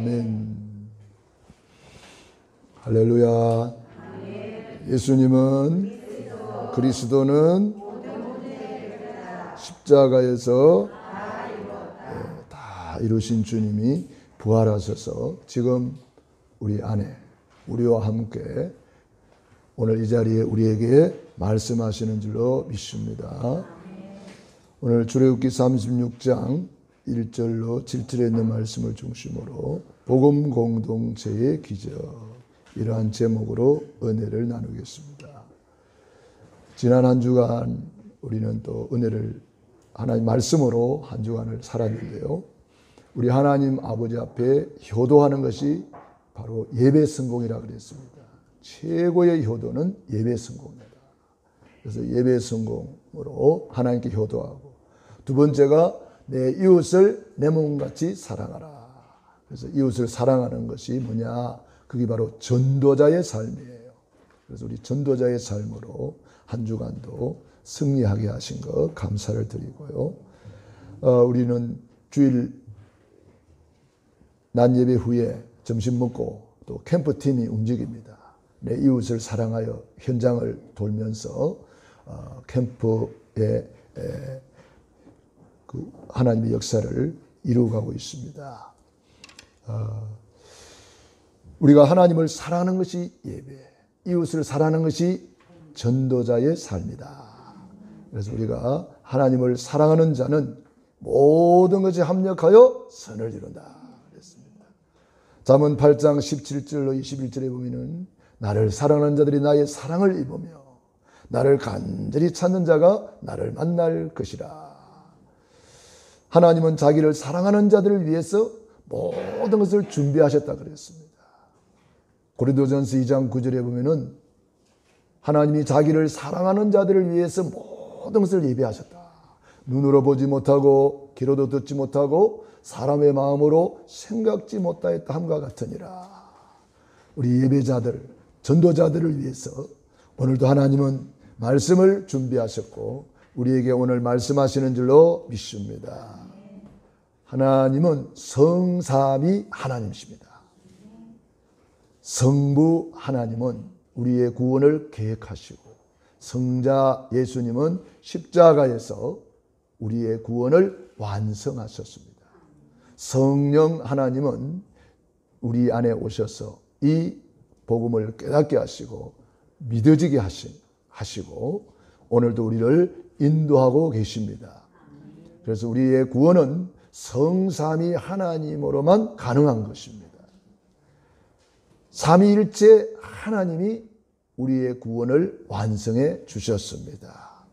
아멘. 할렐루야. 예수님은 그리스도는 십자가에서 다 이루신 주님이 부활하셔서 지금 우리 안에 우리와 함께 오늘 이 자리에 우리에게 말씀하시는 줄로 믿습니다. 오늘 출애굽기 36장 1절로 7절에 있는 말씀을 중심으로 복음 공동체의 기적, 이러한 제목으로 은혜를 나누겠습니다. 지난 한 주간 우리는 또 은혜를 하나님 말씀으로 한 주간을 살았는데요. 우리 하나님 아버지 앞에 효도하는 것이 바로 예배 성공이라고 그랬습니다. 최고의 효도는 예배 성공이다. 그래서 예배 성공으로 하나님께 효도하고, 두 번째가 내 이웃을 내 몸같이 사랑하라. 그래서 이웃을 사랑하는 것이 뭐냐? 그게 바로 전도자의 삶이에요. 그래서 우리 전도자의 삶으로 한 주간도 승리하게 하신 것 감사를 드리고요. 우리는 주일 낮 예배 후에 점심 먹고 또 캠프팀이 움직입니다. 내 이웃을 사랑하여 현장을 돌면서 캠프에 그 하나님의 역사를 이루어가고 있습니다. 우리가 하나님을 사랑하는 것이 예배, 이웃을 사랑하는 것이 전도자의 삶이다. 그래서 우리가 하나님을 사랑하는 자는 모든 것이 합력하여 선을 이룬다 그랬습니다. 잠언 8장 17절로 21절에 보면은 나를 사랑하는 자들이 나의 사랑을 입으며 나를 간절히 찾는 자가 나를 만날 것이라. 하나님은 자기를 사랑하는 자들을 위해서 모든 것을 준비하셨다 그랬습니다. 고린도전서 2장 9절에 보면은 하나님이 자기를 사랑하는 자들을 위해서 모든 것을 예비하셨다. 눈으로 보지 못하고 귀로도 듣지 못하고 사람의 마음으로 생각지 못하였다 함과 같으니라. 우리 예배자들, 전도자들을 위해서 오늘도 하나님은 말씀을 준비하셨고 우리에게 오늘 말씀하시는 줄로 믿습니다. 하나님은 성삼위 하나님이십니다. 성부 하나님은 우리의 구원을 계획하시고, 성자 예수님은 십자가에서 우리의 구원을 완성하셨습니다. 성령 하나님은 우리 안에 오셔서 이 복음을 깨닫게 하시고 믿어지게 하시고 오늘도 우리를 인도하고 계십니다. 그래서 우리의 구원은 성삼위 하나님으로만 가능한 것입니다. 삼위일체 하나님이 우리의 구원을 완성해 주셨습니다.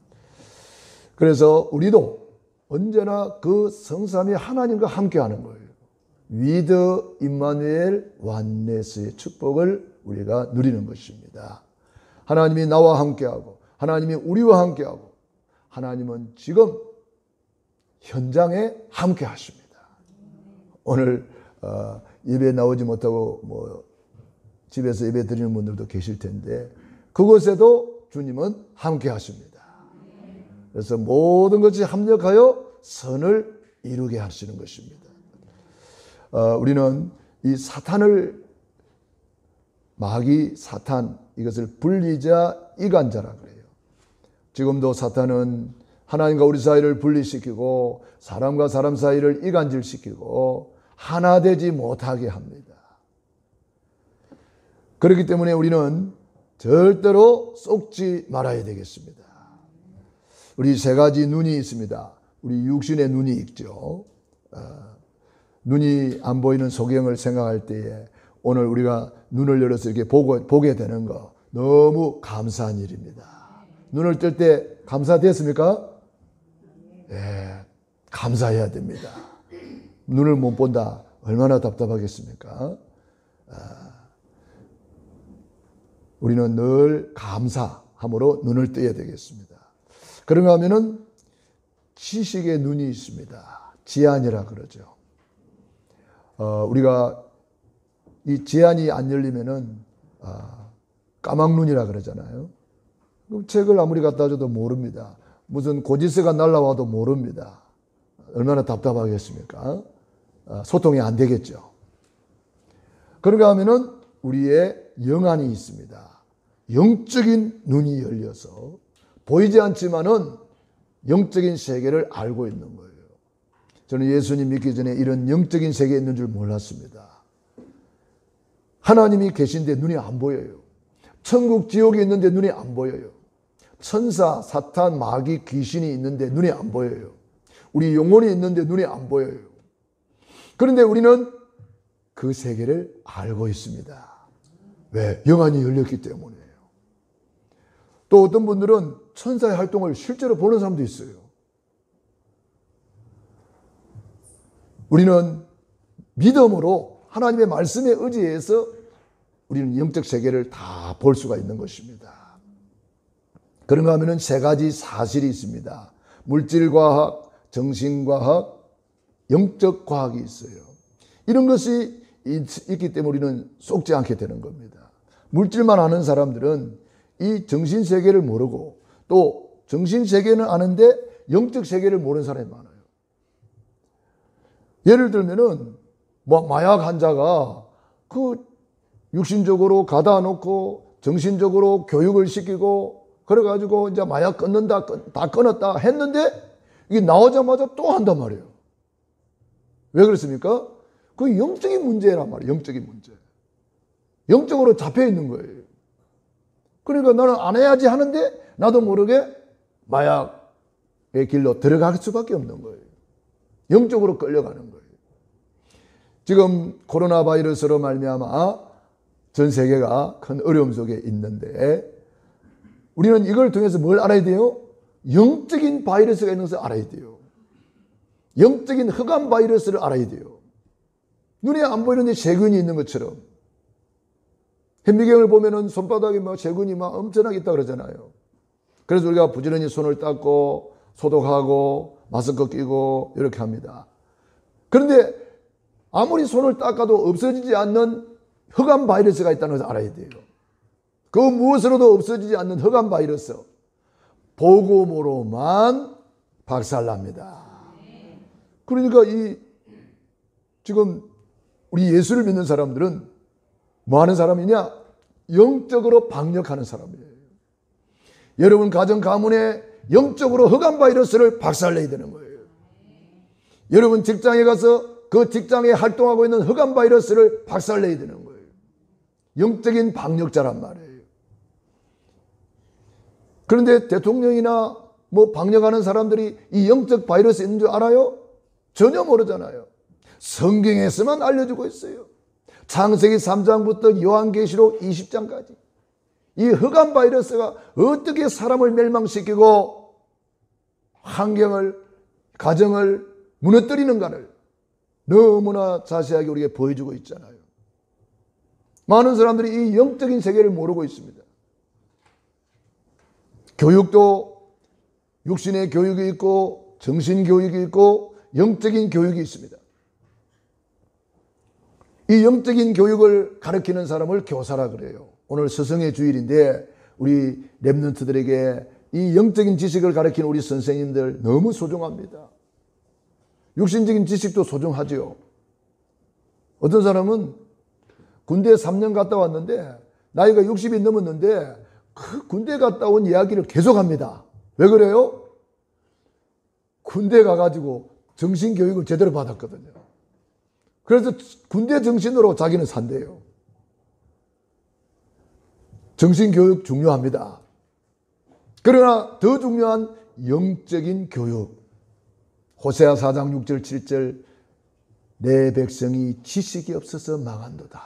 그래서 우리도 언제나 그 성삼위 하나님과 함께하는 거예요. 위드 임마누엘 완네스의 축복을 우리가 누리는 것입니다. 하나님이 나와 함께하고 하나님이 우리와 함께하고 하나님은 지금 현장에 함께하십니다. 오늘 예배 나오지 못하고 집에서 예배 드리는 분들도 계실 텐데 그곳에도 주님은 함께하십니다. 그래서 모든 것이 합력하여 선을 이루게 하시는 것입니다. 우리는 이 사탄을 마귀 사탄 이것을 분리자 이간자라 그래요. 지금도 사탄은 하나님과 우리 사이를 분리시키고 사람과 사람 사이를 이간질시키고 하나 되지 못하게 합니다. 그렇기 때문에 우리는 절대로 속지 말아야 되겠습니다. 우리 세 가지 눈이 있습니다. 우리 육신의 눈이 있죠. 눈이 안 보이는 소경을 생각할 때에 오늘 우리가 눈을 열어서 이렇게 보게 되는 거 너무 감사한 일입니다. 눈을 뜰 때 감사됐습니까? 네, 감사해야 됩니다. 눈을 못 본다. 얼마나 답답하겠습니까? 우리는 늘 감사함으로 눈을 떠야 되겠습니다. 그런가 하면은 지식의 눈이 있습니다. 지안이라 그러죠. 우리가 이 지안이 안 열리면은 까막눈이라 그러잖아요. 책을 아무리 갖다 줘도 모릅니다. 무슨 고지서가 날라와도 모릅니다. 얼마나 답답하겠습니까? 소통이 안 되겠죠. 그런가 하면은 우리의 영안이 있습니다. 영적인 눈이 열려서 보이지 않지만은 영적인 세계를 알고 있는 거예요. 저는 예수님 믿기 전에 이런 영적인 세계에 있는 줄 몰랐습니다. 하나님이 계신데 눈이 안 보여요. 천국 지옥이 있는데 눈이 안 보여요. 천사, 사탄, 마귀, 귀신이 있는데 눈이 안 보여요. 우리 영혼이 있는데 눈이 안 보여요. 그런데 우리는 그 세계를 알고 있습니다. 왜? 영안이 열렸기 때문이에요. 또 어떤 분들은 천사의 활동을 실제로 보는 사람도 있어요. 우리는 믿음으로 하나님의 말씀에 의지해서 우리는 영적 세계를 다 볼 수가 있는 것입니다. 그런가 하면은 세 가지 사실이 있습니다. 물질과학, 정신과학, 영적 과학이 있어요. 이런 것이 있기 때문에 우리는 속지 않게 되는 겁니다. 물질만 아는 사람들은 이 정신세계를 모르고 또 정신세계는 아는데 영적 세계를 모르는 사람이 많아요. 예를 들면은 마약 환자가 그 육신적으로 가다 놓고 정신적으로 교육을 시키고 그래가지고 이제 마약 끊는다, 다 끊었다 했는데 이게 나오자마자 또 한단 말이에요. 왜 그렇습니까? 그 영적인 문제란 말이에요. 영적인 문제. 영적으로 잡혀 있는 거예요. 그러니까 나는 안 해야지 하는데 나도 모르게 마약의 길로 들어갈 수밖에 없는 거예요. 영적으로 끌려가는 거예요. 지금 코로나 바이러스로 말미암아 전 세계가 큰 어려움 속에 있는데 우리는 이걸 통해서 뭘 알아야 돼요? 영적인 바이러스가 있는 것을 알아야 돼요. 영적인 흑암 바이러스를 알아야 돼요. 눈에 안 보이는데 세균이 있는 것처럼. 현미경을 보면은 손바닥에 막 세균이 막 엄청나게 있다 그러잖아요. 그래서 우리가 부지런히 손을 닦고 소독하고 마스크 끼고 이렇게 합니다. 그런데 아무리 손을 닦아도 없어지지 않는 흑암 바이러스가 있다는 것을 알아야 돼요. 그 무엇으로도 없어지지 않는 흑암 바이러스. 복음으로만 박살납니다. 그러니까 지금 우리 예수를 믿는 사람들은 뭐 하는 사람이냐? 영적으로 방역하는 사람이에요. 여러분 가정 가문에 영적으로 흑암 바이러스를 박살내야 되는 거예요. 여러분 직장에 가서 그 직장에 활동하고 있는 흑암 바이러스를 박살내야 되는 거예요. 영적인 방역자란 말이에요. 그런데 대통령이나 뭐 방역하는 사람들이 이 영적 바이러스 있는 줄 알아요? 전혀 모르잖아요. 성경에서만 알려주고 있어요. 창세기 3장부터 요한계시록 20장까지 이 흑암 바이러스가 어떻게 사람을 멸망시키고 환경을, 가정을 무너뜨리는가를 너무나 자세하게 우리에게 보여주고 있잖아요. 많은 사람들이 이 영적인 세계를 모르고 있습니다. 교육도 육신의 교육이 있고 정신교육이 있고 영적인 교육이 있습니다. 이 영적인 교육을 가르치는 사람을 교사라 그래요. 오늘 스승의 주일인데 우리 랩런트들에게 이 영적인 지식을 가르치는 우리 선생님들 너무 소중합니다. 육신적인 지식도 소중하지요. 어떤 사람은 군대 3년 갔다 왔는데 나이가 60이 넘었는데 그 군대 갔다 온 이야기를 계속합니다. 왜 그래요? 군대 가가지고 정신교육을 제대로 받았거든요. 그래서 군대 정신으로 자기는 산대요. 정신교육 중요합니다. 그러나 더 중요한 영적인 교육. 호세아 4장 6절 7절 내 백성이 지식이 없어서 망한도다.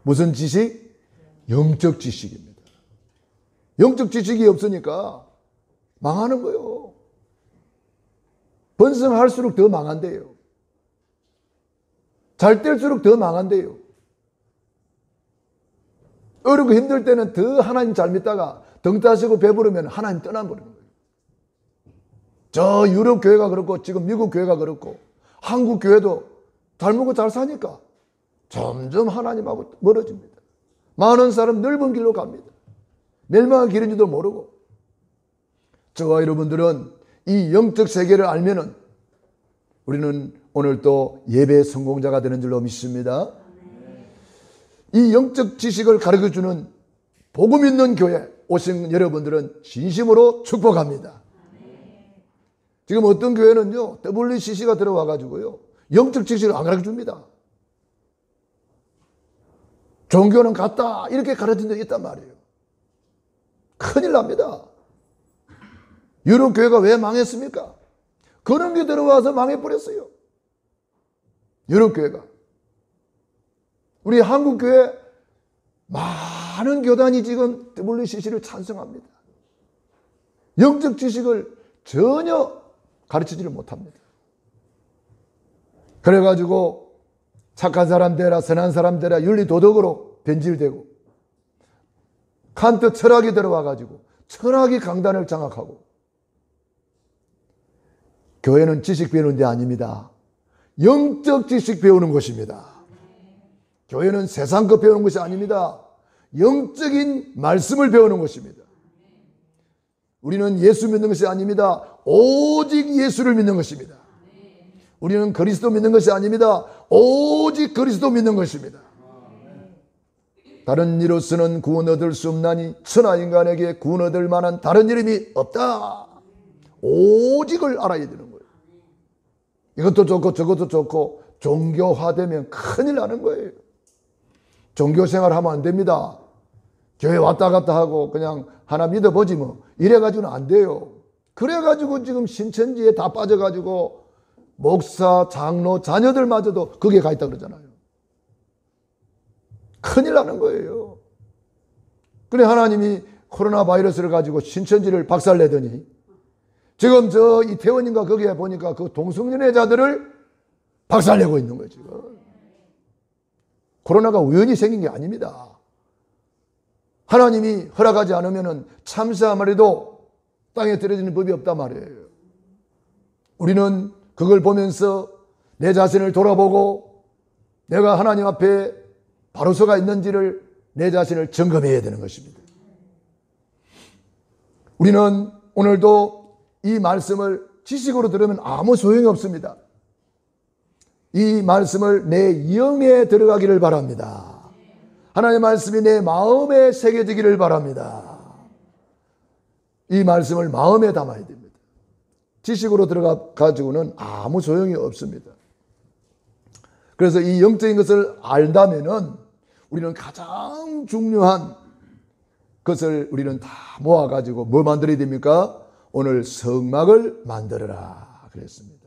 무슨 지식? 영적 지식입니다. 영적 지식이 없으니까 망하는 거예요. 번성할수록 더 망한대요. 잘 될수록 더 망한대요. 어렵고 힘들 때는 더 하나님 잘 믿다가 등 따시고 배부르면 하나님 떠나버리는 거예요. 저 유럽 교회가 그렇고 지금 미국 교회가 그렇고 한국 교회도 잘 먹고 잘 사니까 점점 하나님하고 멀어집니다. 많은 사람 넓은 길로 갑니다. 멸망의 길인지도 모르고. 저와 여러분들은 이 영적 세계를 알면은 우리는 오늘 또 예배 성공자가 되는 줄로 믿습니다. 이 영적 지식을 가르쳐주는 복음 있는 교회 오신 여러분들은 진심으로 축복합니다. 지금 어떤 교회는요, WCC가 들어와가지고요, 영적 지식을 안 가르쳐줍니다. 종교는 같다, 이렇게 가르친 적이 있단 말이에요. 큰일 납니다. 유럽 교회가 왜 망했습니까? 그런 게 들어와서 망해버렸어요. 유럽 교회가. 우리 한국 교회 많은 교단이 지금 WCC를 찬성합니다. 영적 지식을 전혀 가르치지를 못합니다. 그래가지고 착한 사람 되라, 선한 사람 되라, 윤리 도덕으로 변질되고, 칸트 철학이 들어와가지고 철학이 강단을 장악하고, 교회는 지식 배우는 데 아닙니다. 영적 지식 배우는 것입니다. 교회는 세상 것 배우는 것이 아닙니다. 영적인 말씀을 배우는 것입니다. 우리는 예수 믿는 것이 아닙니다. 오직 예수를 믿는 것입니다. 우리는 그리스도 믿는 것이 아닙니다. 오직 그리스도 믿는 것입니다. 다른 이로서는 구원 얻을 수 없나니 천하 인간에게 구원 얻을 만한 다른 이름이 없다. 오직을 알아야 되는 거예요. 이것도 좋고 저것도 좋고 종교화되면 큰일 나는 거예요. 종교생활 하면 안 됩니다. 교회 왔다 갔다 하고 그냥 하나 믿어보지 뭐 이래가지고는 안 돼요. 그래가지고 지금 신천지에 다 빠져가지고 목사, 장로, 자녀들마저도 거기에 가 있다 그러잖아요. 큰일 나는 거예요. 그래 하나님이 코로나 바이러스를 가지고 신천지를 박살내더니 지금 저 이태원인가 거기에 보니까 그 동성연애자들을 박살내고 있는 거예요. 지금. 코로나가 우연히 생긴 게 아닙니다. 하나님이 허락하지 않으면 참새 한 마리도 땅에 떨어지는 법이 없단 말이에요. 우리는 그걸 보면서 내 자신을 돌아보고 내가 하나님 앞에 바로 서가 있는지를 내 자신을 점검해야 되는 것입니다. 우리는 오늘도 이 말씀을 지식으로 들으면 아무 소용이 없습니다. 이 말씀을 내 영에 들어가기를 바랍니다. 하나님의 말씀이 내 마음에 새겨지기를 바랍니다. 이 말씀을 마음에 담아야 됩니다. 지식으로 들어가 가지고는 아무 소용이 없습니다. 그래서 이 영적인 것을 알다면은 우리는 가장 중요한 것을 우리는 다 모아가지고 뭐 만들어야 됩니까? 오늘 성막을 만들어라 그랬습니다.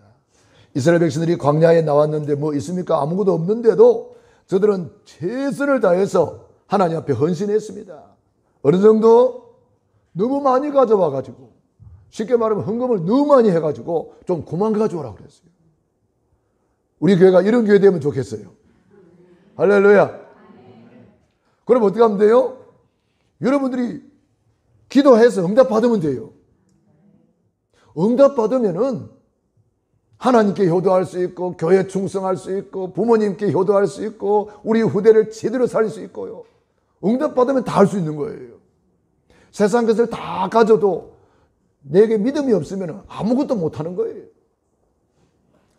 이스라엘 백성들이 광야에 나왔는데 뭐 있습니까? 아무것도 없는데도 저들은 최선을 다해서 하나님 앞에 헌신했습니다. 어느 정도? 너무 많이 가져와가지고 쉽게 말하면 헌금을 너무 많이 해가지고 좀 그만 가져오라 그랬어요. 우리 교회가 이런 교회 되면 좋겠어요. 할렐루야. 그럼 어떻게 하면 돼요? 여러분들이 기도해서 응답받으면 돼요. 응답받으면은 하나님께 효도할 수 있고 교회 충성할 수 있고 부모님께 효도할 수 있고 우리 후대를 제대로 살릴 수 있고요. 응답받으면 다 할 수 있는 거예요. 세상 것을 다 가져도 내게 믿음이 없으면 아무것도 못하는 거예요.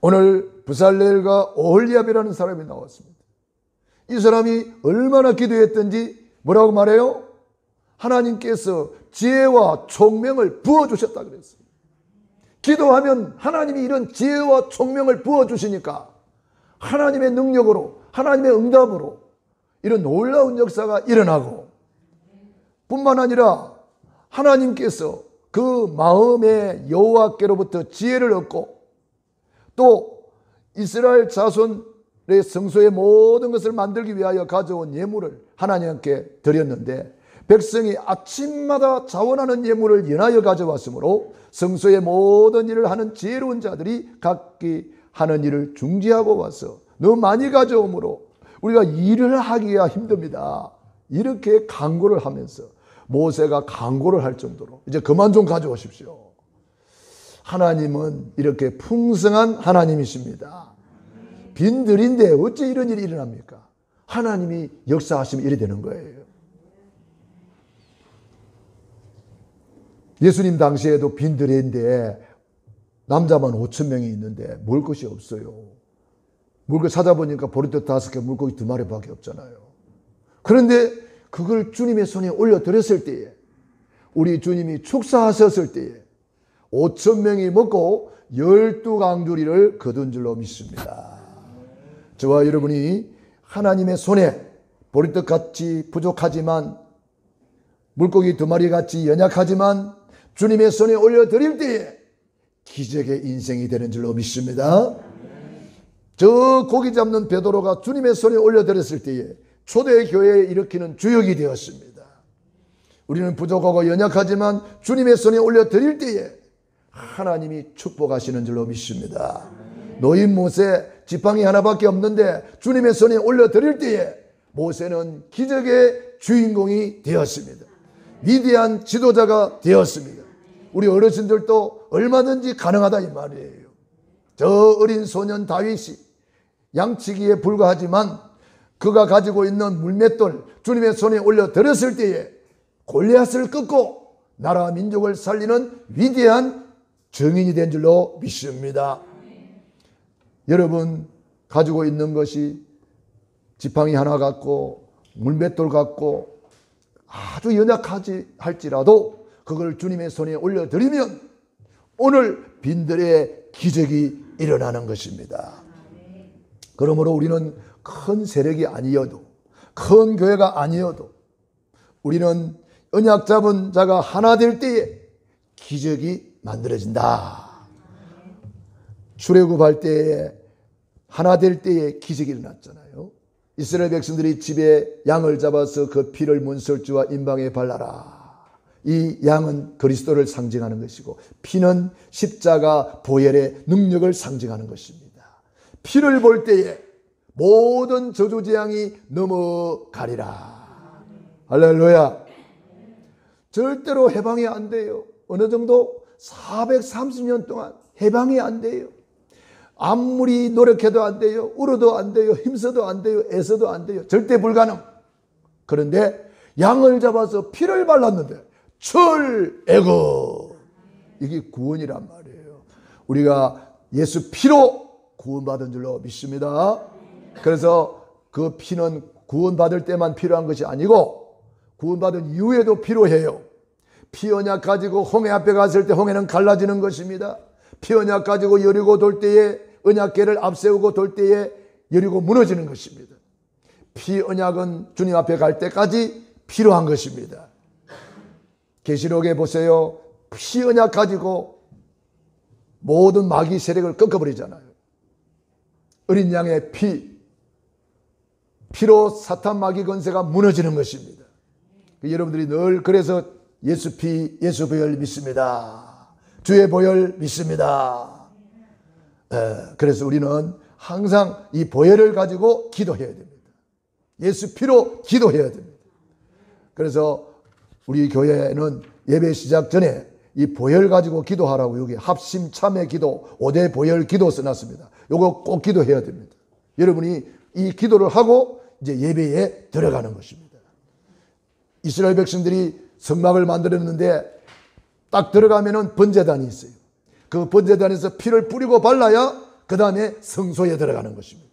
오늘 부살렐과 오홀리압이라는 사람이 나왔습니다. 이 사람이 얼마나 기도했던지 뭐라고 말해요? 하나님께서 지혜와 총명을 부어주셨다 그랬어요. 기도하면 하나님이 이런 지혜와 총명을 부어주시니까 하나님의 능력으로 하나님의 응답으로 이런 놀라운 역사가 일어나고 뿐만 아니라 하나님께서 그 마음의 여호와께로부터 지혜를 얻고 또 이스라엘 자손의 성소의 모든 것을 만들기 위하여 가져온 예물을 하나님께 드렸는데 백성이 아침마다 자원하는 예물을 연하여 가져왔으므로 성소의 모든 일을 하는 지혜로운 자들이 각기 하는 일을 중지하고 와서 너무 많이 가져오므로 우리가 일을 하기가 힘듭니다. 이렇게 강구를 하면서 모세가 강구를 할 정도로 이제 그만 좀 가져오십시오. 하나님은 이렇게 풍성한 하나님이십니다. 빈들인데 어째 이런 일이 일어납니까? 하나님이 역사하시면 이래 되는 거예요. 예수님 당시에도 빈들인데 남자만 5,000명이 있는데 먹을 것이 없어요. 물고 찾아보니까 보리떡 5개, 물고기 2마리밖에 없잖아요. 그런데 그걸 주님의 손에 올려드렸을 때에, 우리 주님이 축사하셨을 때에 5,000명이 먹고 12강주리를 거둔 줄로 믿습니다. 저와 여러분이 하나님의 손에 보리떡같이 부족하지만, 물고기 2마리같이 연약하지만 주님의 손에 올려드릴 때에 기적의 인생이 되는 줄로 믿습니다. 저 고기 잡는 베드로가 주님의 손에 올려드렸을 때에 초대교회에 일으키는 주역이 되었습니다. 우리는 부족하고 연약하지만 주님의 손에 올려드릴 때에 하나님이 축복하시는 줄로 믿습니다. 노인 모세 지팡이 하나밖에 없는데 주님의 손에 올려드릴 때에 모세는 기적의 주인공이 되었습니다. 위대한 지도자가 되었습니다. 우리 어르신들도 얼마든지 가능하다 이 말이에요. 저 어린 소년 다윗이 양치기에 불과하지만 그가 가지고 있는 물맷돌 주님의 손에 올려드렸을 때에 골리앗을 꺾고 나라 민족을 살리는 위대한 증인이 된 줄로 믿습니다. 여러분 가지고 있는 것이 지팡이 하나 갖고 물맷돌 갖고 아주 연약하지 할지라도 그걸 주님의 손에 올려드리면 오늘 빈들의 기적이 일어나는 것입니다. 그러므로 우리는 큰 세력이 아니어도, 큰 교회가 아니어도 우리는 언약 잡은 자가 하나 될 때에 기적이 만들어진다. 출애굽할 때에 하나 될 때에 기적이 일어났잖아요. 이스라엘 백성들이 집에 양을 잡아서 그 피를 문설주와 임방에 발라라. 이 양은 그리스도를 상징하는 것이고 피는 십자가 보혈의 능력을 상징하는 것입니다. 피를 볼 때에 모든 저주재앙이 넘어가리라. 할렐루야. 절대로 해방이 안 돼요. 어느 정도 430년 동안 해방이 안 돼요. 아무리 노력해도 안 돼요. 울어도 안 돼요. 힘써도 안 돼요. 애써도 안 돼요. 절대 불가능. 그런데 양을 잡아서 피를 발랐는데 철애거, 이게 구원이란 말이에요. 우리가 예수 피로 구원받은 줄로 믿습니다. 그래서 그 피는 구원받을 때만 필요한 것이 아니고 구원받은 이후에도 필요해요. 피 언약 가지고 홍해 앞에 갔을 때 홍해는 갈라지는 것입니다. 피 언약 가지고 여리고 돌 때에 언약궤를 앞세우고 돌 때에 여리고 무너지는 것입니다. 피 언약은 주님 앞에 갈 때까지 필요한 것입니다. 계시록에 보세요. 피 언약 가지고 모든 마귀 세력을 꺾어버리잖아요. 어린 양의 피로 사탄 마귀 권세가 무너지는 것입니다. 여러분들이 늘 그래서 예수 피, 예수 보혈 믿습니다. 주의 보혈 믿습니다. 그래서 우리는 항상 이 보혈을 가지고 기도해야 됩니다. 예수 피로 기도해야 됩니다. 그래서 우리 교회는 예배 시작 전에 이 보혈 가지고 기도하라고 여기 합심 참회 기도 5대 보혈 기도 써놨습니다. 요거 꼭 기도해야 됩니다. 여러분이 이 기도를 하고 이제 예배에 들어가는 것입니다. 이스라엘 백성들이 성막을 만들었는데 딱 들어가면은 번제단이 있어요. 그 번제단에서 피를 뿌리고 발라야 그 다음에 성소에 들어가는 것입니다.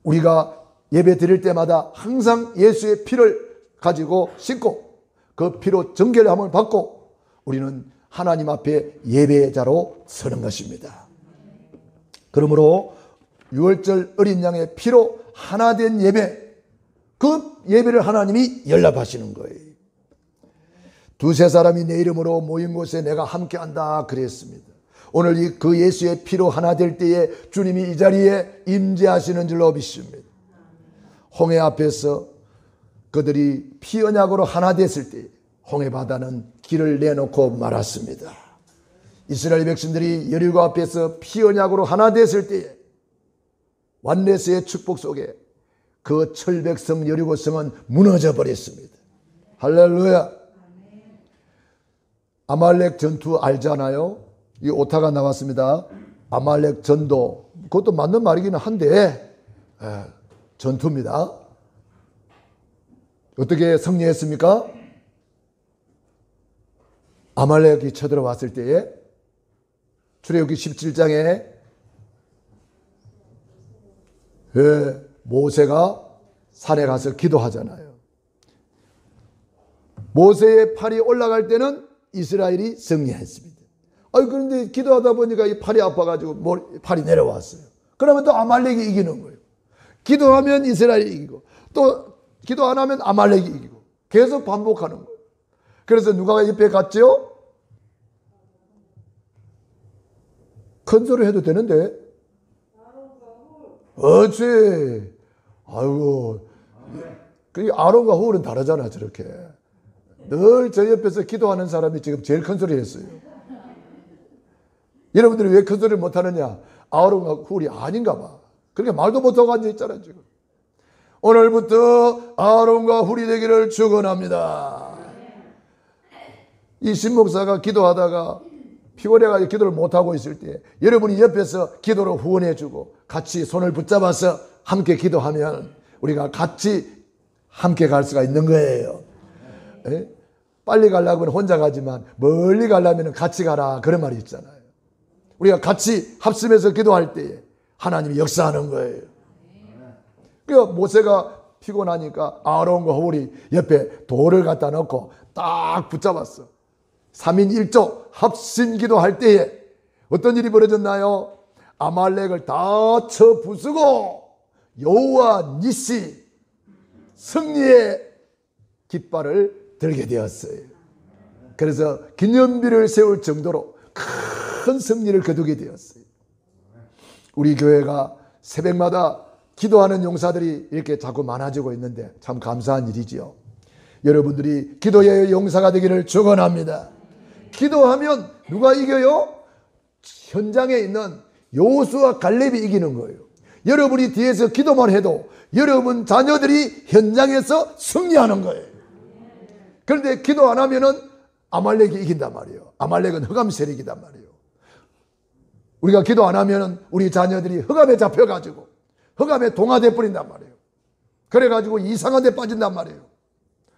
우리가 예배 드릴 때마다 항상 예수의 피를 가지고 씻고 그 피로 정결함을 받고 우리는 하나님 앞에 예배자로 서는 것입니다. 그러므로 6월절 어린 양의 피로 하나 된 예배, 그 예배를 하나님이 연락하시는 거예요. 두세 사람이 내 이름으로 모인 곳에 내가 함께한다 그랬습니다. 오늘 그 예수의 피로 하나 될 때에 주님이 이 자리에 임재하시는 줄로 믿습니다. 홍해 앞에서 그들이 피 언약으로 하나 됐을 때 홍해 바다는 길을 내놓고 말았습니다. 이스라엘 백성들이 여리고 앞에서 피 언약으로 하나 됐을 때에 완레스의 축복 속에 그 철백성 여리고성은 무너져 버렸습니다. 할렐루야. 아말렉 전투 알잖아요. 이 오타가 나왔습니다. 아말렉 전도, 그것도 맞는 말이기는 한데 전투입니다. 어떻게 승리했습니까? 아말렉이 쳐들어왔을 때에 출애굽기 17장에 모세가 산에 가서 기도하잖아요. 모세의 팔이 올라갈 때는 이스라엘이 승리했습니다. 그런데 기도하다 보니까 이 팔이 아파가지고 팔이 내려왔어요. 그러면 또 아말렉이 이기는 거예요. 기도하면 이스라엘이 이기고 또 기도 안 하면 아말렉이 이기고 계속 반복하는 거예요. 그래서 누가 옆에 갔죠? 큰 소리 해도 되는데. 그렇지. 아이고. 아론과 훌은 다르잖아, 저렇게. 늘 저 옆에서 기도하는 사람이 지금 제일 큰 소리 했어요. 여러분들이 왜 큰 소리를 못하느냐? 아론과 훌이 아닌가 봐. 그렇게 말도 못하고 앉아있잖아, 지금. 오늘부터 아론과 훌이 되기를 축원합니다. 이 신목사가 기도하다가 피곤해가지고 기도를 못하고 있을 때 여러분이 옆에서 기도로 후원해주고 같이 손을 붙잡아서 함께 기도하면 우리가 같이 함께 갈 수가 있는 거예요. 에? 빨리 가려면 혼자 가지만 멀리 가려면 같이 가라, 그런 말이 있잖아요. 우리가 같이 합심해서 기도할 때에 하나님이 역사하는 거예요. 그러니까 모세가 피곤하니까 아론과 훌이 옆에 돌을 갖다 놓고 딱 붙잡았어. 3인 1조 합심 기도할 때에 어떤 일이 벌어졌나요? 아말렉을 다 쳐 부수고 여호와 니시 승리의 깃발을 들게 되었어요. 그래서 기념비를 세울 정도로 큰 승리를 거두게 되었어요. 우리 교회가 새벽마다 기도하는 용사들이 이렇게 자꾸 많아지고 있는데 참 감사한 일이지요. 여러분들이 기도의 용사가 되기를 축원합니다. 기도하면 누가 이겨요? 현장에 있는 여호수아 갈렙이 이기는 거예요. 여러분이 뒤에서 기도만 해도 여러분 자녀들이 현장에서 승리하는 거예요. 그런데 기도 안 하면은 아말렉이 이긴단 말이에요. 아말렉은 흑암 세력이단 말이에요. 우리가 기도 안 하면은 우리 자녀들이 흑암에 잡혀가지고 흑암에 동화돼 버린단 말이에요. 그래가지고 이상한 데 빠진단 말이에요.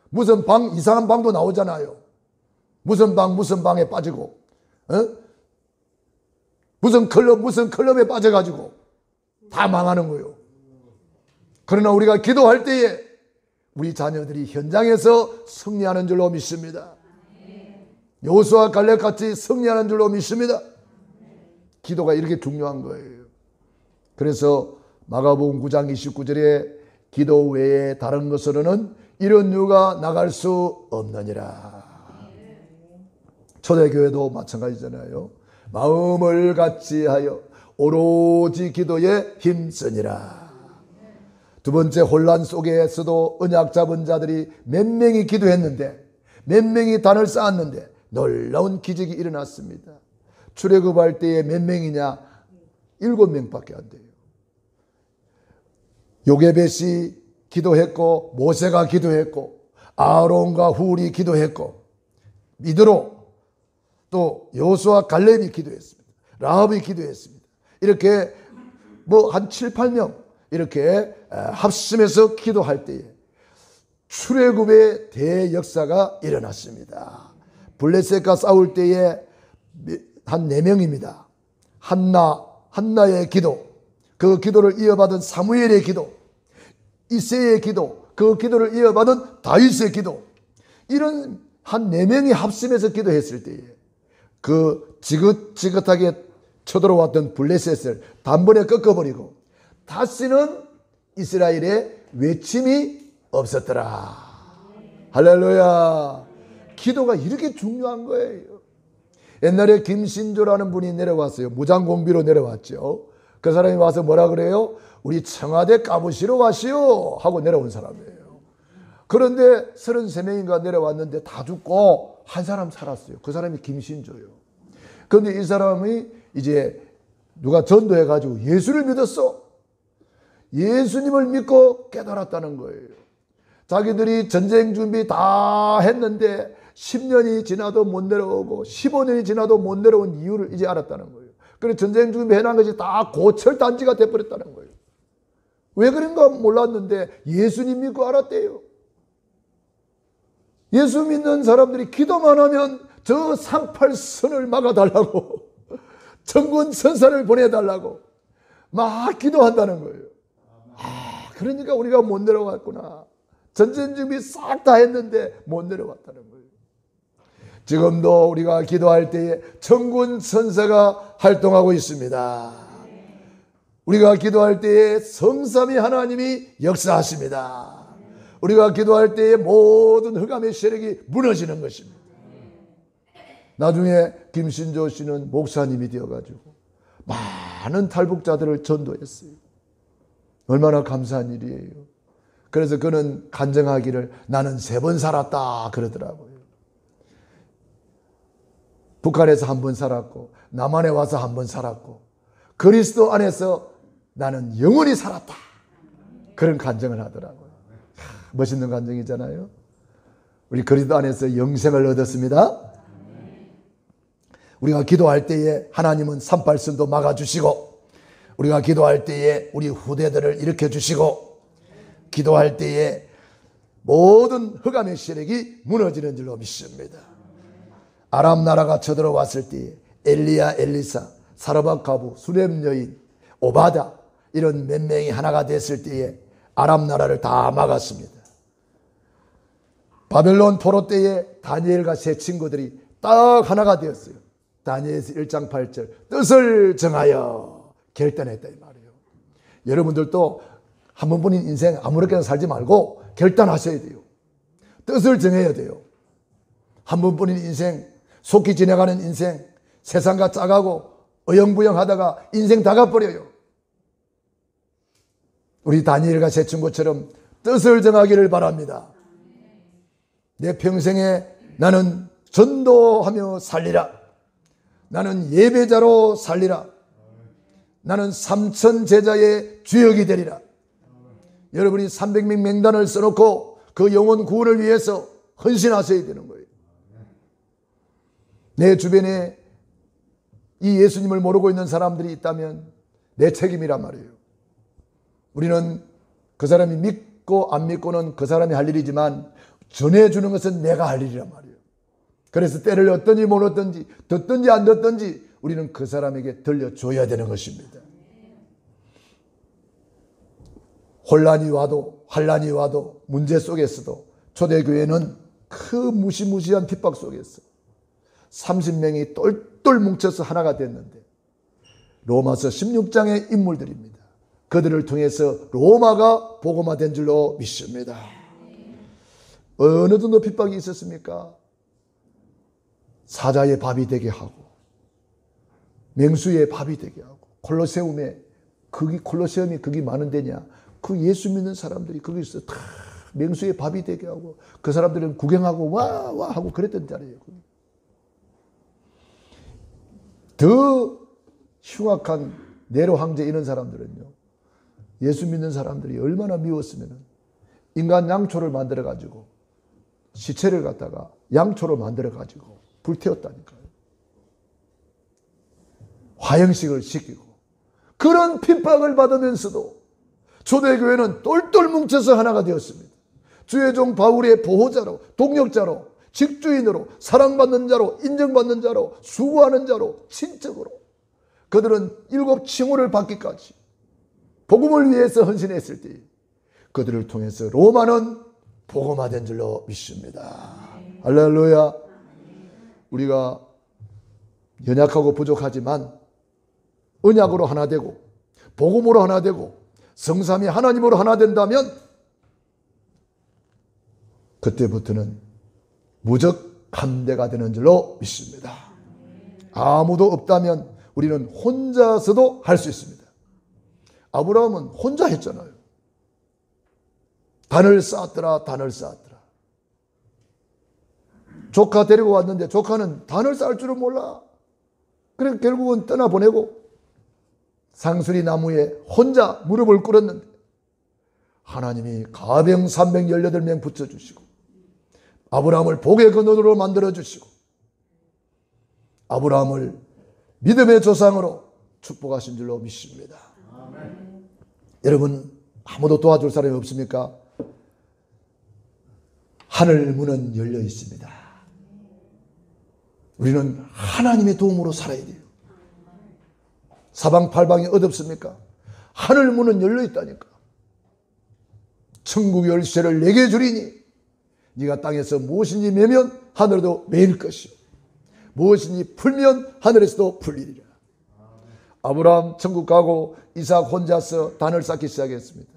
무슨 이상한 방도 나오잖아요. 무슨 방에 빠지고, 무슨 클럽에 빠져가지고 다 망하는 거예요. 그러나 우리가 기도할 때에 우리 자녀들이 현장에서 승리하는 줄로 믿습니다. 여호수아 갈렙같이 승리하는 줄로 믿습니다. 기도가 이렇게 중요한 거예요. 그래서 마가복음 9장 29절에 기도 외에 다른 것으로는 이런 유가 나갈 수 없느니라. 초대교회도 마찬가지잖아요. 마음을 같이 하여 오로지 기도에 힘쓰니라. 두 번째, 혼란 속에서도 언약 잡은 자들이 몇 명이 기도했는데, 몇 명이 단을 쌓았는데 놀라운 기적이 일어났습니다. 출애굽할 때에 몇 명이냐? 7명밖에 안 돼요. 요게벳이 기도했고, 모세가 기도했고, 아론과 훌이 기도했고, 미드로 또 여호수아 갈렙이 기도했습니다. 라합이 기도했습니다. 이렇게 한 7, 8명 이렇게 합심해서 기도할 때에 출애굽의 대역사가 일어났습니다. 블레셋과 싸울 때에 한 4명입니다. 한나의 기도, 그 기도를 이어받은 사무엘의 기도, 이새의 기도, 그 기도를 이어받은 다윗의 기도, 이런 한 4명이 합심해서 기도했을 때에 그 지긋지긋하게 쳐들어왔던 블레셋을 단번에 꺾어버리고 다시는 이스라엘의 외침이 없었더라. 할렐루야. 기도가 이렇게 중요한 거예요. 옛날에 김신조라는 분이 내려왔어요. 무장공비로 내려왔죠. 그 사람이 와서 뭐라 그래요? 우리 청와대 까부시러 와시오 하고 내려온 사람이에요. 그런데 33명인가 내려왔는데 다 죽고 한 사람 살았어요. 그 사람이 김신조예요. 그런데 이 사람이 이제 누가 전도해가지고 예수를 믿었어. 예수님을 믿고 깨달았다는 거예요. 자기들이 전쟁 준비 다 했는데 10년이 지나도 못 내려오고 15년이 지나도 못 내려온 이유를 이제 알았다는 거예요. 그래서 전쟁 준비해놓은 것이 다 고철단지가 돼버렸다는 거예요. 왜 그런가 몰랐는데 예수님 믿고 알았대요. 예수 믿는 사람들이 기도만 하면 저 38선을 막아달라고 전군 선사를 보내달라고 막 기도한다는 거예요. 그러니까 우리가 못 내려갔구나. 전쟁 준비 싹 다 했는데 못 내려갔다는 거예요. 지금도 우리가 기도할 때에 천군 천사가 활동하고 있습니다. 우리가 기도할 때에 성삼위 하나님이 역사하십니다. 우리가 기도할 때에 모든 흑암의 세력이 무너지는 것입니다. 나중에 김신조 씨는 목사님이 되어가지고 많은 탈북자들을 전도했어요. 얼마나 감사한 일이에요. 그래서 그는 간증하기를 나는 3번 살았다 그러더라고요. 북한에서 1번 살았고 남한에 와서 1번 살았고 그리스도 안에서 나는 영원히 살았다. 그런 간증을 하더라고요. 멋있는 간증이잖아요. 우리 그리스도 안에서 영생을 얻었습니다. 우리가 기도할 때에 하나님은 산발선도 막아주시고 우리가 기도할 때에 우리 후대들을 일으켜주시고 기도할 때에 모든 흑암의 세력이 무너지는 줄로 믿습니다. 아람 나라가 쳐들어왔을 때에 엘리야, 엘리사, 사르밧 과부, 수렘 여인, 오바다 이런 몇 명이 하나가 됐을 때에 아람 나라를 다 막았습니다. 바벨론 포로 때에 다니엘과 세 친구들이 딱 하나가 되었어요. 다니엘서 1장 8절 뜻을 정하여 결단했다 이 말이에요. 여러분들도 한 번뿐인 인생 아무렇게나 살지 말고 결단하셔야 돼요. 뜻을 정해야 돼요. 한 번뿐인 인생, 속히 지나가는 인생, 세상과 짜가고 어영부영하다가 인생 다 가버려요. 우리 다니엘과 세 친구처럼 뜻을 정하기를 바랍니다. 내 평생에 나는 전도하며 살리라. 나는 예배자로 살리라. 나는 3천 제자의 주역이 되리라. 여러분이 300명 명단을 써놓고 그 영혼 구원을 위해서 헌신하셔야 되는 거예요. 내 주변에 이 예수님을 모르고 있는 사람들이 있다면 내 책임이란 말이에요. 우리는 그 사람이 믿고 안 믿고는 그 사람이 할 일이지만 전해주는 것은 내가 할 일이란 말이에요. 그래서 때를 얻든지 못 얻든지 듣든지 안 듣든지 우리는 그 사람에게 들려줘야 되는 것입니다. 혼란이 와도 환란이 와도 문제 속에서도 초대교회는 그 무시무시한 핍박 속에서 30명이 똘똘 뭉쳐서 하나가 됐는데 로마서 16장의 인물들입니다. 그들을 통해서 로마가 복음화된 줄로 믿습니다. 어느 정도 핍박이 있었습니까? 사자의 밥이 되게 하고 맹수의 밥이 되게 하고 콜로세움에 콜로세움이 거기 많은 데냐? 그 예수 믿는 사람들이 거기서 다 맹수의 밥이 되게 하고 그 사람들은 구경하고 와 하고 그랬던 자리예요. 더 흉악한 네로 황제 이런 사람들은요. 예수 믿는 사람들이 얼마나 미웠으면 인간 양초를 만들어 가지고 시체를 갖다가 양초로 만들어 가지고 불태웠다니까요. 화형식을 시키고 그런 핍박을 받으면서도 초대교회는 똘똘 뭉쳐서 하나가 되었습니다. 주의 종 바울의 보호자로 동역자로 직주인으로 사랑받는 자로 인정받는 자로 수고하는 자로 친척으로 그들은 7 칭호를 받기까지 복음을 위해서 헌신했을 때 그들을 통해서 로마는 복음화된 줄로 믿습니다. 할렐루야. 우리가 연약하고 부족하지만 언약으로 하나 되고 복음으로 하나 되고 성삼위 하나님으로 하나 된다면 그때부터는 무적 함대가 되는 줄로 믿습니다. 아무도 없다면 우리는 혼자서도 할 수 있습니다. 아브라함은 혼자 했잖아요. 단을 쌓았더라. 조카 데리고 왔는데 조카는 단을 쌓을 줄은 몰라. 그래서 결국은 떠나보내고 상수리 나무에 혼자 무릎을 꿇었는데 하나님이 가병 318명 붙여주시고 아브라함을 복의 근원으로 만들어주시고 아브라함을 믿음의 조상으로 축복하신 줄로 믿습니다. 아멘. 여러분 아무도 도와줄 사람이 없습니까? 하늘 문은 열려 있습니다. 우리는 하나님의 도움으로 살아야 돼요. 사방팔방이 어둡습니까? 하늘 문은 열려 있다니까. 천국 열쇠를 내게 주리니 네가 땅에서 무엇인지 매면 하늘에도 매일 것이요 무엇인지 풀면 하늘에서도 풀리리라. 아브라함 천국 가고 이삭 혼자서 단을 쌓기 시작했습니다.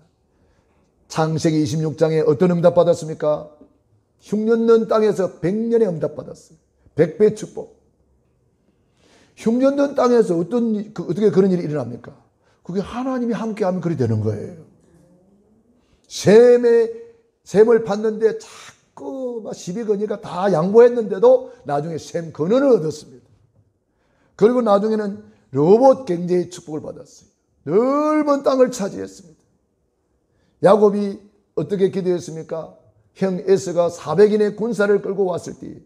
창세기 26장에 어떤 응답 받았습니까? 흉년된 땅에서 100년의 응답 받았어요. 100배 축복. 흉년된 땅에서 어떻게 그런 일이 일어납니까? 그게 하나님이 함께하면 그리 되는 거예요. 셈을 받는데 자꾸 막 시비 거니까 다 양보했는데도 나중에 셈 근원을 얻었습니다. 그리고 나중에는 로봇 경제의 축복을 받았어요. 넓은 땅을 차지했습니다. 야곱이 어떻게 기도했습니까? 형 에서가 400인의 군사를 끌고 왔을 때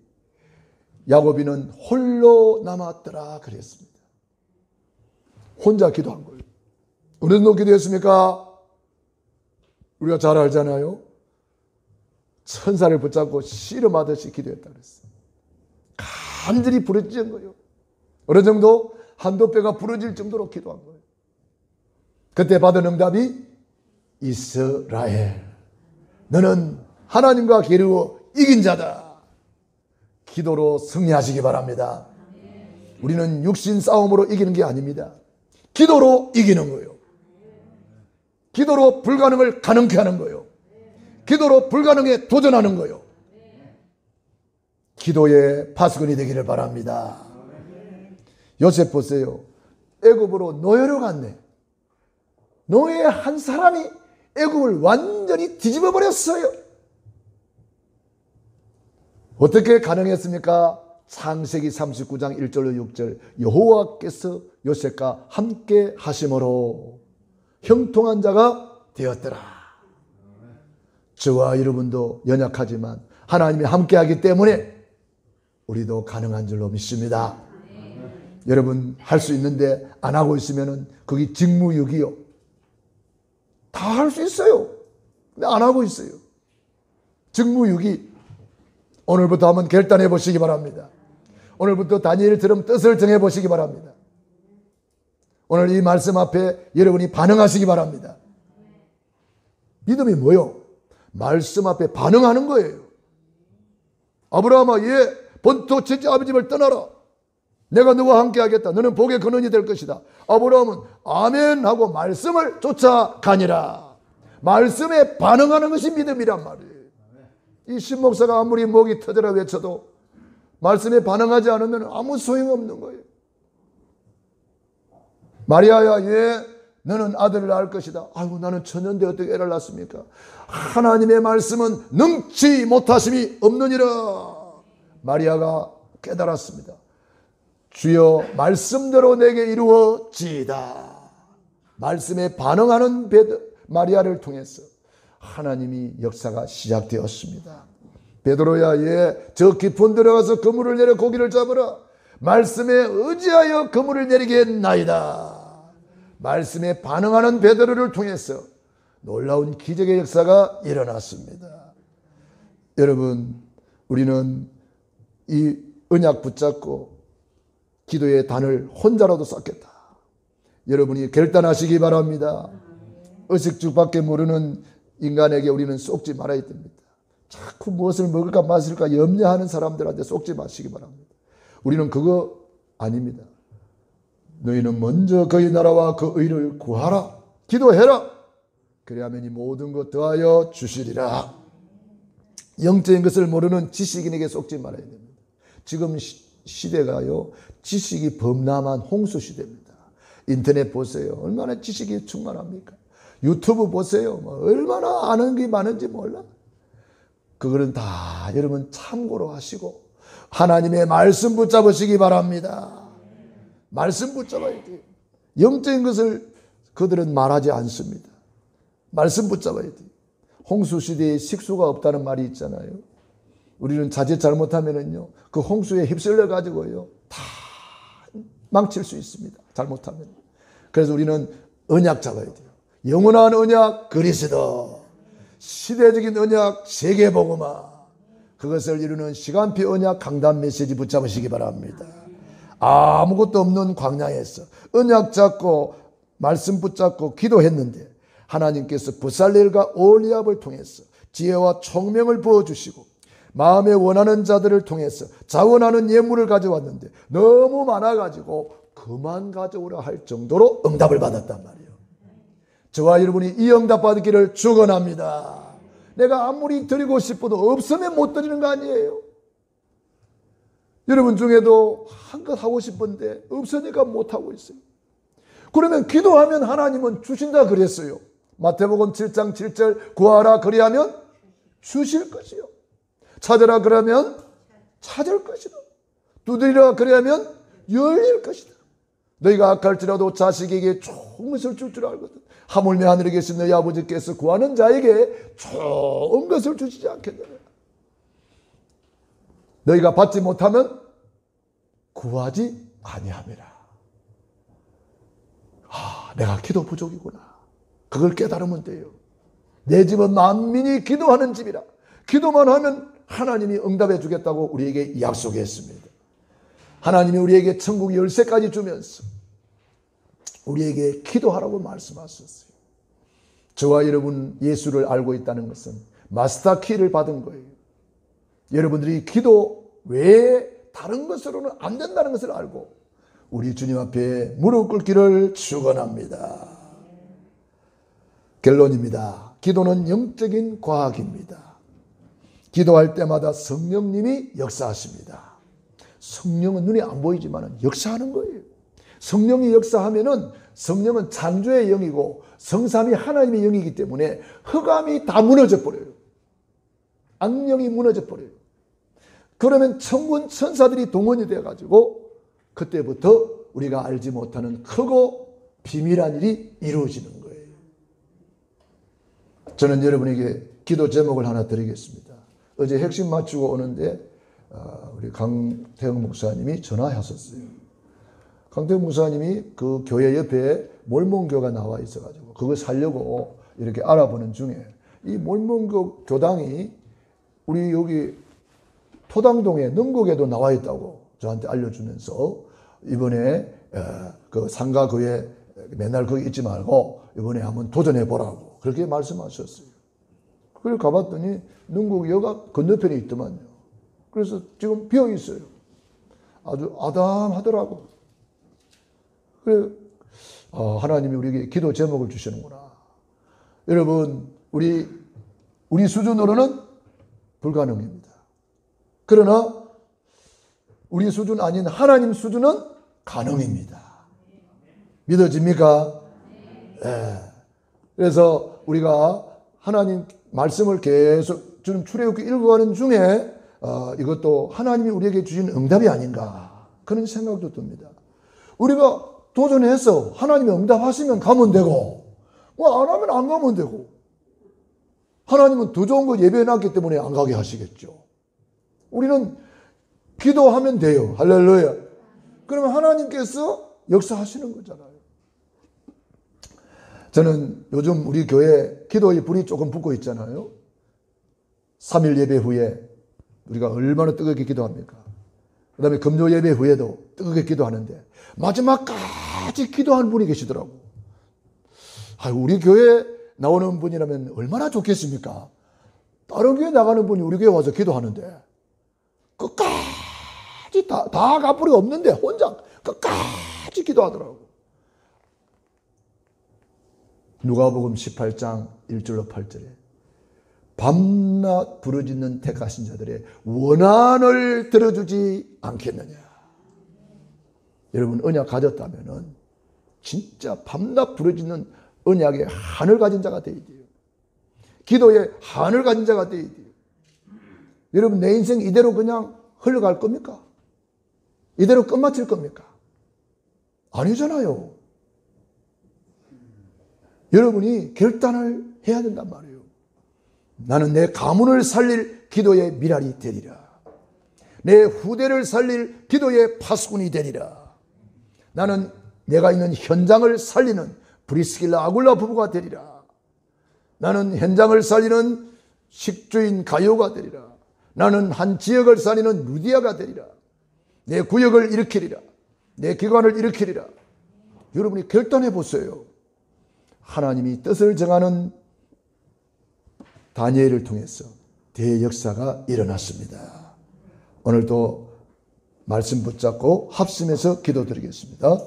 야곱이는 홀로 남았더라 그랬습니다. 혼자 기도한 거예요. 어느 정도 기도했습니까? 우리가 잘 알잖아요. 천사를 붙잡고 씨름하듯이 기도했다 그랬어요. 간절히 부르짖은 거예요. 어느 정도? 한두 뼈가 부러질 정도로 기도한 거예요. 그때 받은 응답이 이스라엘 너는 하나님과 겨루어 이긴 자다. 기도로 승리하시기 바랍니다. 우리는 육신 싸움으로 이기는 게 아닙니다. 기도로 이기는 거예요. 기도로 불가능을 가능케 하는 거예요. 기도로 불가능에 도전하는 거예요. 기도의 파수꾼이 되기를 바랍니다. 요셉 보세요. 애굽으로 노예로 갔네. 노예 한 사람이 애굽을 완전히 뒤집어 버렸어요. 어떻게 가능했습니까? 창세기 39장 1절로 6절 여호와께서 요셉과 함께 하심으로 형통한 자가 되었더라. 저와 여러분도 연약하지만 하나님이 함께하기 때문에 우리도 가능한 줄로 믿습니다. 여러분 할 수 있는데 안 하고 있으면 그게 직무유기요. 다 할 수 있어요. 근데 안 하고 있어요. 직무유기. 오늘부터 한번 결단해 보시기 바랍니다. 오늘부터 다니엘처럼 뜻을 정해 보시기 바랍니다. 오늘 이 말씀 앞에 여러분이 반응하시기 바랍니다. 믿음이 뭐요? 말씀 앞에 반응하는 거예요. 아브라함아, 본토 첫째 아버지 집을 떠나라. 내가 너와 함께 하겠다. 너는 복의 근원이 될 것이다. 아브라함은 아멘 하고 말씀을 쫓아가니라. 말씀에 반응하는 것이 믿음이란 말이에요. 이 신목사가 아무리 목이 터져라 외쳐도 말씀에 반응하지 않으면 아무 소용없는 거예요. 마리아야, 너는 아들을 낳을 것이다. 아이고, 나는 처녀인데 어떻게 애를 낳습니까? 하나님의 말씀은 능치 못하심이 없느니라. 마리아가 깨달았습니다. 주여 말씀대로 내게 이루어지이다. 말씀에 반응하는 마리아를 통해서 하나님이 역사가 시작되었습니다. 베드로야, 저 깊은 들어가서 그물을 내려 고기를 잡으라. 말씀에 의지하여 그물을 내리게 했나이다. 말씀에 반응하는 베드로를 통해서 놀라운 기적의 역사가 일어났습니다. 여러분, 우리는 이 언약 붙잡고 기도의 단을 혼자라도 쌓겠다. 여러분이 결단하시기 바랍니다. 의식주밖에 모르는 인간에게 우리는 속지 말아야 됩니다. 자꾸 무엇을 먹을까 마실까 염려하는 사람들한테 속지 마시기 바랍니다. 우리는 그거 아닙니다. 너희는 먼저 그의 나라와 그 의를 구하라. 기도해라. 그리하면 이 모든 것 더하여 주시리라. 영적인 것을 모르는 지식인에게 속지 말아야 됩니다. 지금 시대가요, 지식이 범람한 홍수 시대입니다. 인터넷 보세요. 얼마나 지식이 충만합니까? 유튜브 보세요. 얼마나 아는 게 많은지 몰라. 그거는 다 여러분 참고로 하시고 하나님의 말씀 붙잡으시기 바랍니다. 말씀 붙잡아야 돼요. 영적인 것을 그들은 말하지 않습니다. 말씀 붙잡아야 돼요. 홍수 시대에 식수가 없다는 말이 있잖아요. 우리는 자칫 잘못하면은요, 그 홍수에 휩쓸려 가지고요, 다 망칠 수 있습니다. 잘못하면. 그래서 우리는 언약 잡아야 돼요. 영원한 언약 그리스도, 시대적인 언약 세계복음화, 그것을 이루는 시간표 언약 강단 메시지 붙잡으시기 바랍니다. 아무것도 없는 광야에서 언약 잡고 말씀 붙잡고 기도했는데 하나님께서 부살렐과 올리압을 통해서 지혜와 총명을 부어주시고 마음에 원하는 자들을 통해서 자원하는 예물을 가져왔는데 너무 많아가지고 그만 가져오라 할 정도로 응답을 받았단 말이에요. 저와 여러분이 이 응답 받기를 축원합니다. 내가 아무리 드리고 싶어도 없으면 못 드리는 거 아니에요. 여러분 중에도 한 것 하고 싶은데 없으니까 못하고 있어요. 그러면 기도하면 하나님은 주신다 그랬어요. 마태복음 7장 7절 구하라 그리하면 주실 것이요. 찾으라 그러면 찾을 것이다. 두드리라 그러면 열릴 것이다. 너희가 악할지라도 자식에게 좋은 것을 줄 줄 알거든. 하물며 하늘에 계신 너희 아버지께서 구하는 자에게 좋은 것을 주시지 않겠느냐. 너희가 받지 못하면 구하지 아니함이라. 내가 기도 부족이구나. 그걸 깨달으면 돼요. 내 집은 만민이 기도하는 집이라. 기도만 하면 하나님이 응답해 주겠다고 우리에게 약속했습니다. 하나님이 우리에게 천국 열쇠까지 주면서 우리에게 기도하라고 말씀하셨어요. 저와 여러분 예수를 알고 있다는 것은 마스터 키를 받은 거예요. 여러분들이 기도 외에 다른 것으로는 안 된다는 것을 알고 우리 주님 앞에 무릎 꿇기를 축원합니다. 결론입니다. 기도는 영적인 과학입니다. 기도할 때마다 성령님이 역사하십니다. 성령은 눈에 안 보이지만 역사하는 거예요. 성령이 역사하면은 성령은 창조의 영이고 성삼이 하나님의 영이기 때문에 흑암이 다 무너져 버려요. 악령이 무너져 버려요. 그러면 천군 천사들이 동원이 되어가지고 그때부터 우리가 알지 못하는 크고 비밀한 일이 이루어지는 거예요. 저는 여러분에게 기도 제목을 하나 드리겠습니다. 어제 핵심 맞추고 오는데 우리 강태영 목사님이 전화하셨어요. 강태영 목사님이 그 교회 옆에 몰몬교가 나와 있어가지고 그거 살려고 이렇게 알아보는 중에 이 몰몬교 교당이 우리 여기 토당동에 능곡에도 나와 있다고 저한테 알려주면서 이번에 그 상가교회 맨날 거기 있지 말고 이번에 한번 도전해 보라고 그렇게 말씀하셨어요. 그래서 가봤더니 능곡여가 건너편에 있더만요. 그래서 지금 비어 있어요. 아주 아담하더라고. 그래, 하나님이 우리에게 기도 제목을 주시는구나. 여러분, 우리 수준으로는 불가능입니다. 그러나 우리 수준 아닌 하나님 수준은 가능입니다. 믿어집니까? 네. 그래서 우리가 하나님 말씀을 계속 좀 출애굽기 읽어가는 중에 이것도 하나님이 우리에게 주신 응답이 아닌가 그런 생각도 듭니다. 우리가 도전해서 하나님이 응답하시면 가면 되고 안 하면 안 가면 되고 하나님은 더 좋은 거 예배해놨기 때문에 안 가게 하시겠죠. 우리는 기도하면 돼요. 할렐루야. 그러면 하나님께서 역사하시는 거잖아요. 저는 요즘 우리 교회 기도의 불이 조금 붙고 있잖아요. 3일 예배 후에 우리가 얼마나 뜨겁게 기도합니까? 그 다음에 금요 예배 후에도 뜨겁게 기도하는데 마지막까지 기도하는 분이 계시더라고. 우리 교회 나오는 분이라면 얼마나 좋겠습니까? 다른 교회 나가는 분이 우리 교회 와서 기도하는데 끝까지 다 갚을 게 없는데 혼자 끝까지 기도하더라고. 누가복음 18장 1절로 8절에 밤낮 부르짖는 택하신 자들의 원한을 들어주지 않겠느냐. 여러분 언약 가졌다면은 진짜 밤낮 부르짖는 언약의 한을 가진 자가 되어야 돼요. 기도의 한을 가진 자가 되어야 돼요. 여러분 내 인생 이대로 그냥 흘러갈 겁니까? 이대로 끝마칠 겁니까? 아니잖아요. 여러분이 결단을 해야 된단 말이에요. 나는 내 가문을 살릴 기도의 미랄이 되리라. 내 후대를 살릴 기도의 파수꾼이 되리라. 나는 내가 있는 현장을 살리는 브리스길라 아굴라 부부가 되리라. 나는 현장을 살리는 식주인 가요가 되리라. 나는 한 지역을 살리는 루디아가 되리라. 내 구역을 일으키리라. 내 기관을 일으키리라. 여러분이 결단해 보세요. 하나님이 뜻을 정하는 다니엘을 통해서 대역사가 일어났습니다. 오늘도 말씀 붙잡고 합심해서 기도드리겠습니다.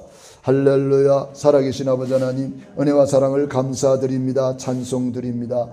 할렐루야. 살아계신 아버지 하나님, 은혜와 사랑을 감사드립니다. 찬송드립니다.